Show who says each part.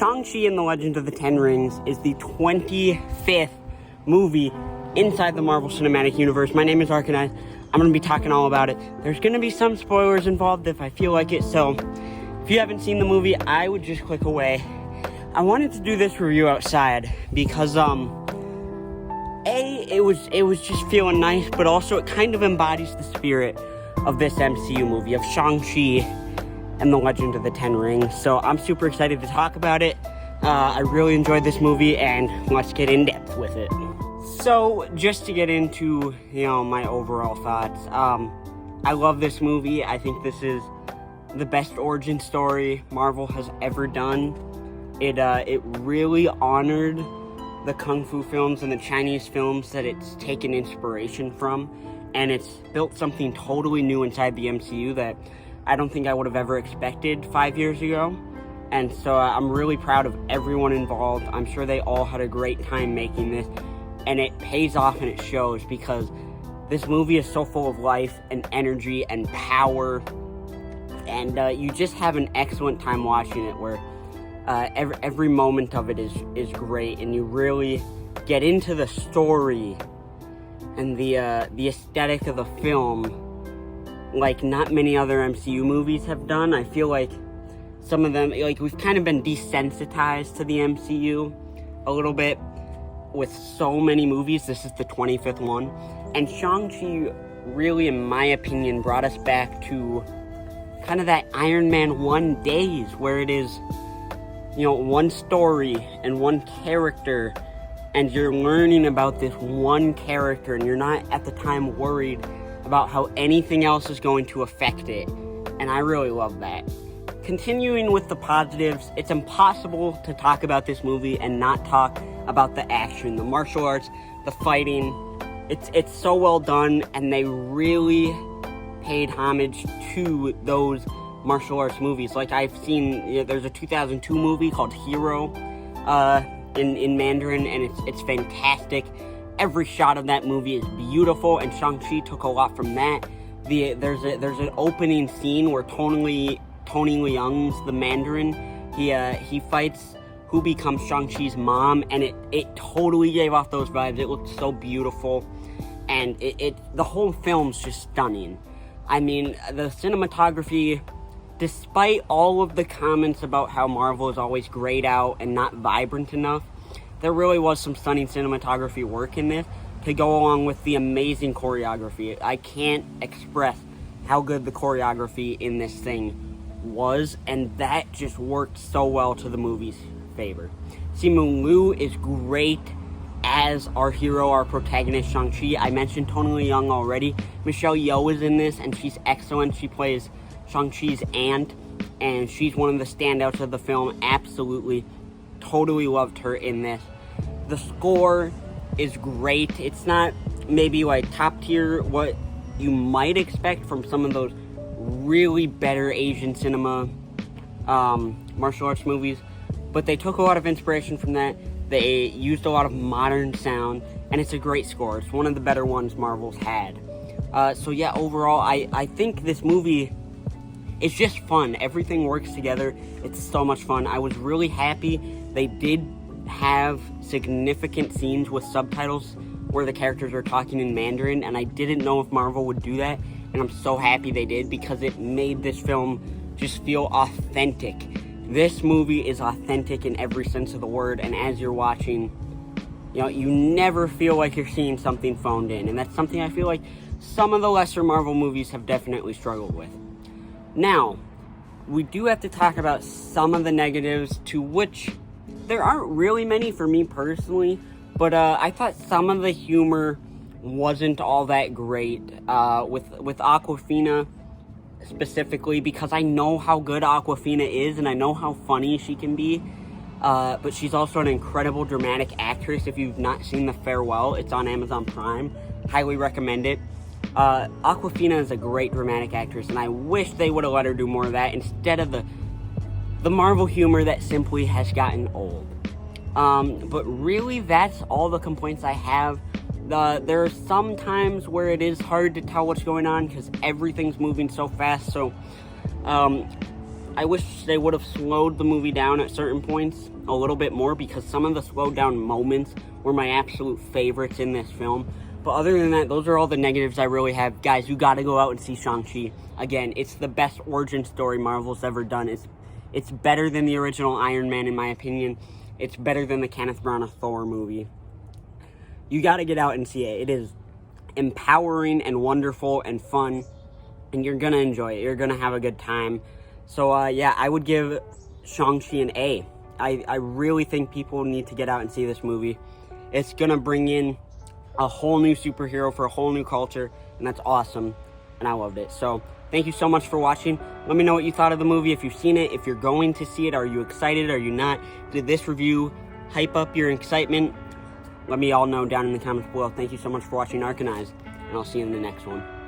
Speaker 1: Shang-Chi and the Legend of the Ten Rings is the 25th movie inside the Marvel Cinematic Universe. My name is Arcanine. I'm going to be talking all about it. There's going to be some spoilers involved if I feel like it, so if you haven't seen the movie, I would just click away. I wanted to do this review outside because, it was just feeling nice, but also it kind of embodies the spirit of this MCU movie, of Shang-Chi and the Legend of the Ten Rings. So I'm super excited to talk about it. I really enjoyed this movie, and let's get in depth with it. So just to get into, my overall thoughts, I love this movie. I think this is the best origin story Marvel has ever done. It really honored the Kung Fu films and the Chinese films that it's taken inspiration from, and it's built something totally new inside the MCU that I don't think I would have ever expected 5 years ago. And so I'm really proud of everyone involved. I'm sure they all had a great time making this, and it pays off and it shows, because this movie is so full of life and energy and power, and you just have an excellent time watching it, where every moment of it is great, and you really get into the story and the aesthetic of the film like not many other MCU movies have done. I feel like some of them, we've kind of been desensitized to the MCU a little bit with so many movies. This is the 25th one, and Shang-Chi really, in my opinion, brought us back to kind of that Iron Man 1 days, where it is one story and one character, and you're learning about this one character, and you're not at the time worried about how anything else is going to affect it. And I really love that. Continuing with the positives, it's impossible to talk about this movie and not talk about the action, the martial arts, the fighting. It's so well done, and they really paid homage to those martial arts movies. Like, I've seen, there's a 2002 movie called Hero in Mandarin, and it's fantastic. Every shot of that movie is beautiful, and Shang-Chi took a lot from that. There's an opening scene where Tony Leung's the Mandarin. He fights who becomes Shang-Chi's mom, and it totally gave off those vibes. It looked so beautiful, and the whole film's just stunning. I mean, the cinematography, despite all of the comments about how Marvel is always grayed out and not vibrant enough, there really was some stunning cinematography work in this to go along with the amazing choreography. I can't express how good the choreography in this thing was, and that just worked so well to the movie's favor. Simu Liu is great as our hero, our protagonist, Shang-Chi. I mentioned Tony Leung already. Michelle Yeoh is in this, and she's excellent. She plays Shang-Chi's aunt, and she's one of the standouts of the film. Absolutely, totally loved her in this. The score is great. It's not maybe like top tier what you might expect from some of those really better Asian cinema martial arts movies, but they took a lot of inspiration from that. They used a lot of modern sound, and it's a great score. It's one of the better ones Marvel's had. So yeah, overall, I think this movie is just fun. Everything works together. It's so much fun. I was really happy they did have significant scenes with subtitles where the characters are talking in Mandarin, and I didn't know if Marvel would do that, and I'm so happy they did, because it made this film just feel authentic. This movie is authentic in every sense of the word, and as you're watching, you never feel like you're seeing something phoned in, and that's something I feel like some of the lesser Marvel movies have definitely struggled with. Now, we do have to talk about some of the negatives, to which there aren't really many for me personally, but I thought some of the humor wasn't all that great with Awkwafina specifically, because I know how good Awkwafina is, and I know how funny she can be, but she's also an incredible dramatic actress. If you've not seen The Farewell, it's on Amazon Prime. Highly recommend it. Awkwafina is a great dramatic actress, and I wish they would have let her do more of that instead of the Marvel humor that simply has gotten old. But really, that's all the complaints I have. There are some times where it is hard to tell what's going on because everything's moving so fast. So I wish they would have slowed the movie down at certain points a little bit more, because some of the slowed down moments were my absolute favorites in this film. But other than that, those are all the negatives I really have. Guys, you got to go out and see Shang-Chi. Again, it's the best origin story Marvel's ever done. It's better than the original Iron Man, in my opinion. It's better than the Kenneth Branagh Thor movie. You got to get out and see it. It is empowering and wonderful and fun, and you're going to enjoy it. You're going to have a good time. So, yeah, I would give Shang-Chi an A. I really think people need to get out and see this movie. It's going to bring in a whole new superhero for a whole new culture, and that's awesome, and I loved it. So, thank you so much for watching. Let me know what you thought of the movie, if you've seen it, if you're going to see it. Are you excited? Are you not? Did this review hype up your excitement? Let me all know down in the comments below. Thank you so much for watching Arcanized, and I'll see you in the next one.